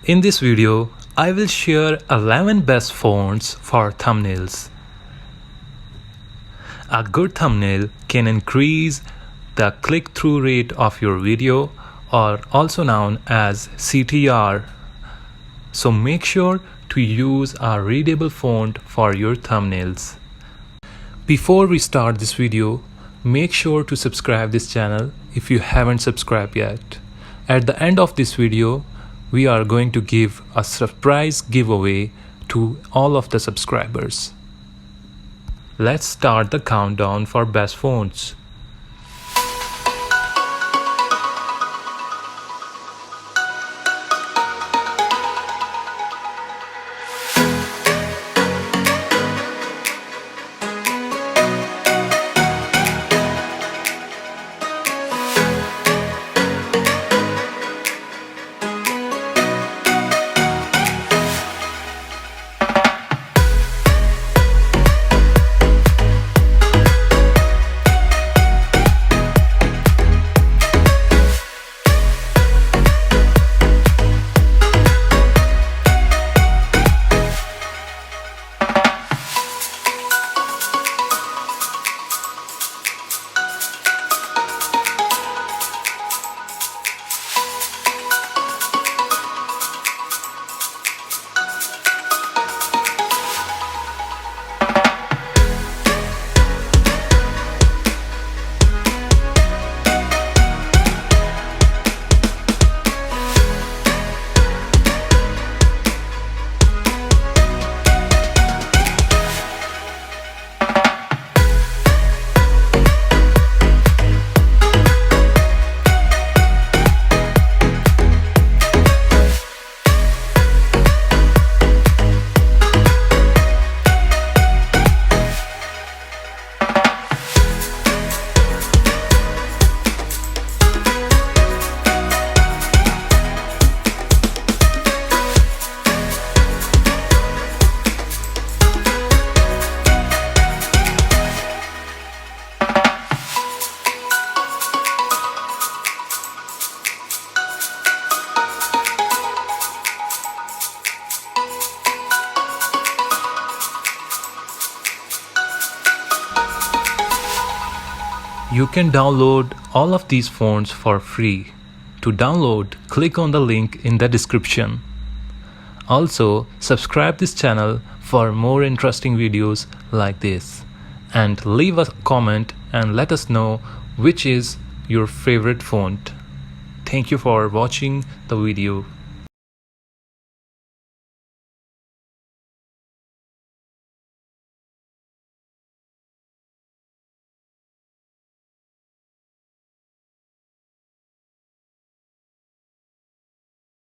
In this video, I will share 11 best fonts for thumbnails. A good thumbnail can increase the click-through rate of your video, or also known as CTR. So make sure to use a readable font for your thumbnails. Before we start this video, make sure to subscribe this channel if you haven't subscribed yet. At the end of this video, we are going to give a surprise giveaway to all of the subscribers. Let's start the countdown for best fonts. You can download all of these fonts for free. To download, click on the link in the description. Also, subscribe this channel for more interesting videos like this. And leave a comment and let us know which is your favorite font. Thank you for watching the video.